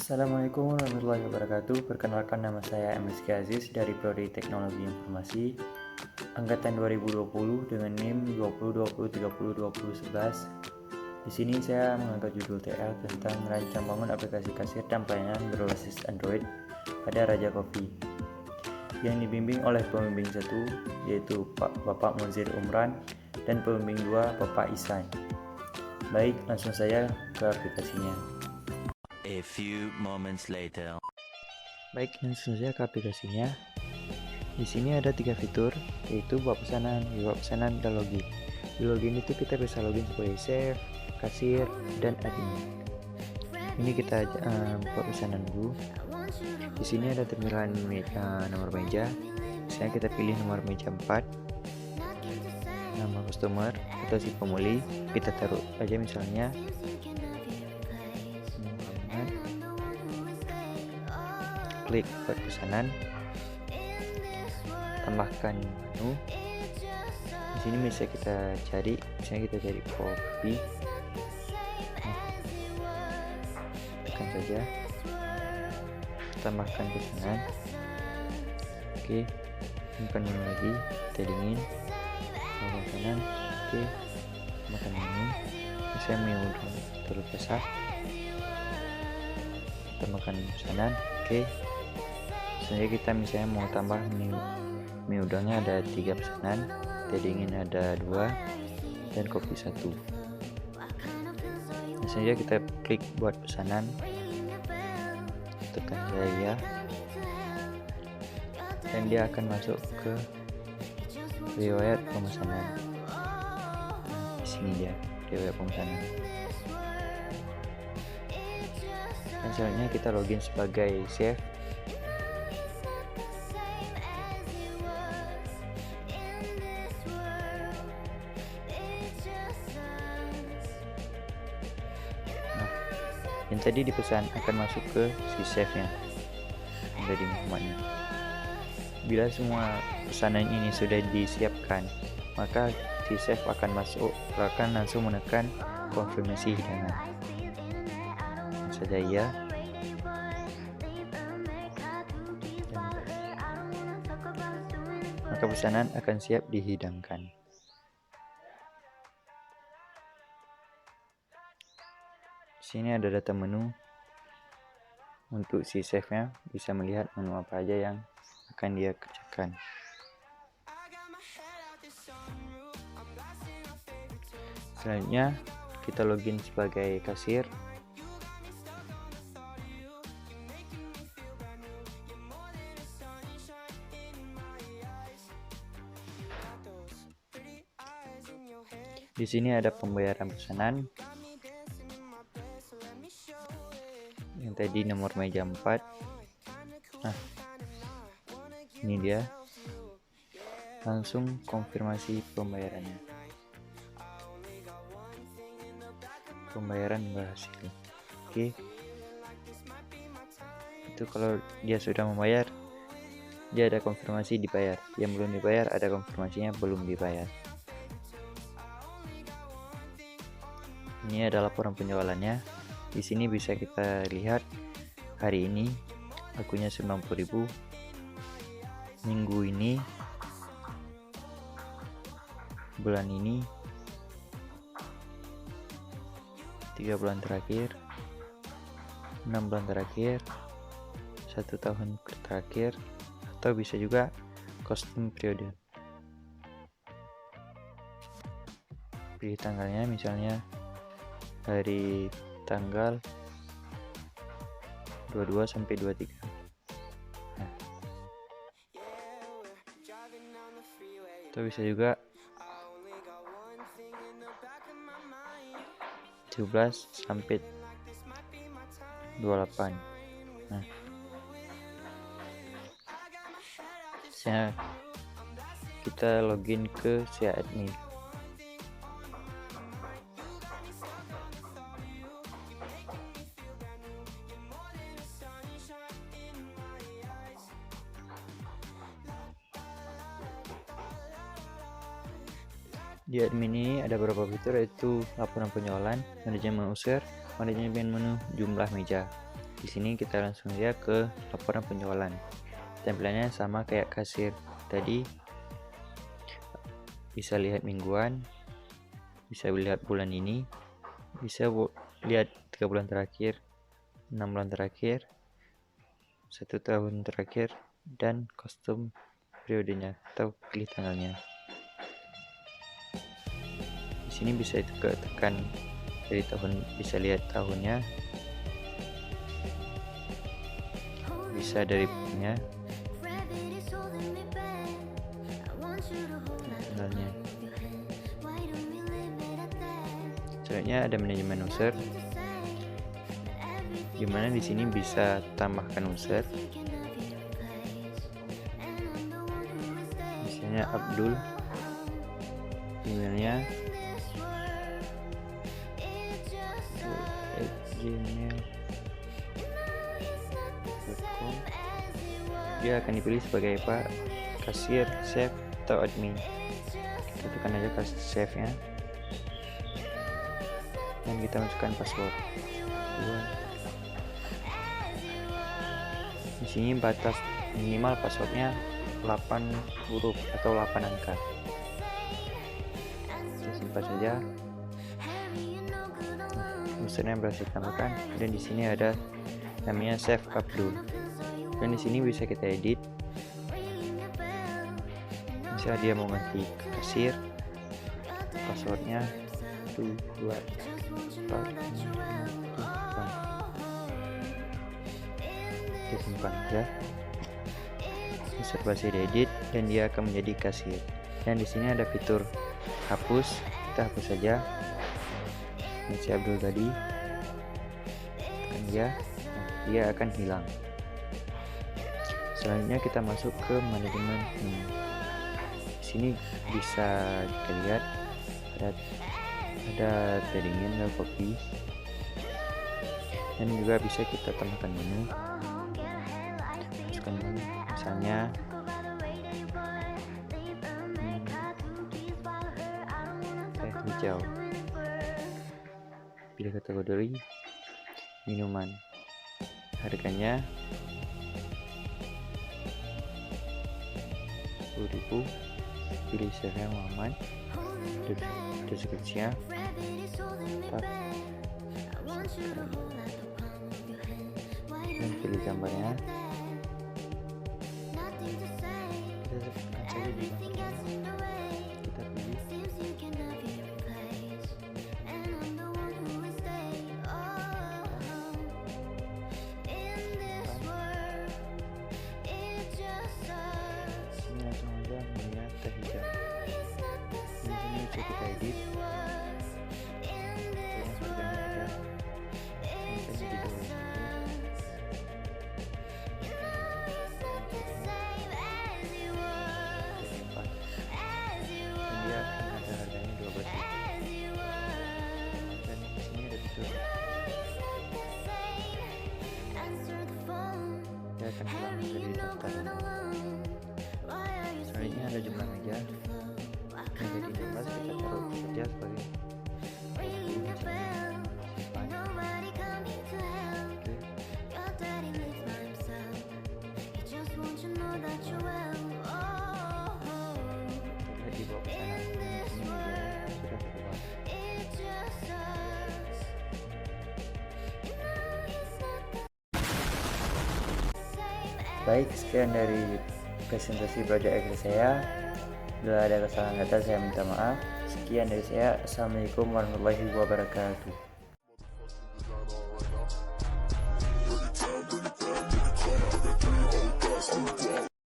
Assalamualaikum warahmatullahi wabarakatuh. Perkenalkan, nama saya MSK Aziz dari Prodi Teknologi Informasi angkatan 2020 dengan NIM 2020302011. Di sini saya mengangkat judul TL tentang merancang bangun aplikasi kasir dan pelayanan berbasis Android pada Raja Coffee, yang dibimbing oleh pembimbing 1 yaitu Bapak Munzir Umran dan pembimbing 2 Bapak Ihsan. Baik, langsung saja ke aplikasinya. A few moments later. Baik, langsung saja ke aplikasinya. Di sini ada 3 fitur, yaitu buat pesanan, dan login. Di login itu kita bisa login sebagai chef, kasir, dan admin. Ini kita buat pesanan dulu. Di sini ada tampilan nomor meja. Misalnya kita pilih nomor meja 4. Nama customer atau si pembeli kita taruh aja, misalnya klik buat pesanan, tambahkan menu. Di sini bisa kita cari, misalnya kita cari kopi, tekan saja, tambahkan pesanan. Oke, tambahkan menu lagi, teh dingin, tambahkan pesanan. Oke, tambahkan menu, misalnya mie udang telur basah, tambahkan pesanan. Oke, selanjutnya kita misalnya mau tambah mie udangnya ada 3 pesanan, teh dingin ada 2, dan kopi 1. Selanjutnya kita klik buat pesanan, tekan saya, dan dia akan masuk ke riwayat pemesanan. Di sini dia riwayat pemesanan. Dan selanjutnya kita login sebagai chef. Yang tadi dipesan akan masuk ke si chefnya yang tadi Muhammadnya. Bila semua pesanan ini sudah disiapkan, maka si chef akan langsung menekan konfirmasi hidangan. Saja ya. Maka pesanan akan siap dihidangkan. Di sini ada data menu. Untuk si chefnya bisa melihat menu apa aja yang akan dia kerjakan. Selanjutnya kita login sebagai kasir. Di sini ada pembayaran pesanan. Yang tadi nomor meja 4. Nah, ini dia. Langsung konfirmasi pembayarannya. Pembayaran berhasil. Oke. Itu kalau dia sudah membayar, dia ada konfirmasi dibayar. Yang belum dibayar ada konfirmasinya belum dibayar. Ini adalah laporan penjualannya. Di sini bisa kita lihat hari ini lakunya 90.000, minggu ini, bulan ini, 3 bulan terakhir, 6 bulan terakhir, 1 tahun terakhir, atau bisa juga costing periode. Pilih tanggalnya, misalnya dari tanggal 22 sampai 23. Nah, itu bisa juga 17 sampai 28. Nah, kita login ke si admin. Di admin ini ada beberapa fitur, yaitu laporan penjualan, manajemen user, manajemen menu, jumlah meja. Di sini kita langsung aja ke laporan penjualan. Tampilannya sama kayak kasir tadi, bisa lihat mingguan, bisa lihat bulan ini, bisa lihat 3 bulan terakhir, 6 bulan terakhir, 1 tahun terakhir, dan kostum periodenya atau pilih tanggalnya. Di sini bisa juga tekan dari tahun, bisa lihat tahunnya, bisa dari bulannya, tanggalnya. Selanjutnya ada manajemen user, dimana di sini bisa tambahkan user. Misalnya Abdul, emailnya gmail.com. Dia akan dipilih sebagai Pak kasir, chef, atau admin. Kita tekan aja ke save nya dan kita masukkan password. Di sini batas minimal passwordnya 8 huruf atau 8 angka. Kita simpan saja. Usernya berhasil tambahkan, dan di sini ada namanya Chef Abdul. Dan di sini bisa kita edit. Misalnya dia mau ganti kasir, passwordnya 1 2 4 5 6 7 8. Kita simpan aja. User berhasil diedit dan dia akan menjadi kasir. Dan di sini ada fitur hapus. Kita hapus saja si Abdul tadi, tekan dia akan hilang. Selanjutnya kita masuk ke manajemen. Di sini bisa kita lihat ada tradingnya, ada copy, dan juga bisa kita tambahkan menu. Masukkan menu, misalnya teh hijau. Pilih kategori minuman, harganya 10.000. Pilih saya Muhammad, deskripsinya 4, dan pilih gambarnya. Kita pilih teh hijau. Di sini bisa kita edit. Harganya ada, misalnya di bawah sini. Dan dia akan ada harganya 12.000. Dan di sini ada fitur. Dia akan hilang dari daftar. Selanjutnya ada jumlah meja. Meja di 16 kita taruh saja sebagai di bawah sana. Ini mejanya sudah keluar. Baik, sekian dari presentasi project Excel saya. Bila ada kesalahan kata saya minta maaf. Sekian dari saya. Assalamualaikum warahmatullahi wabarakatuh.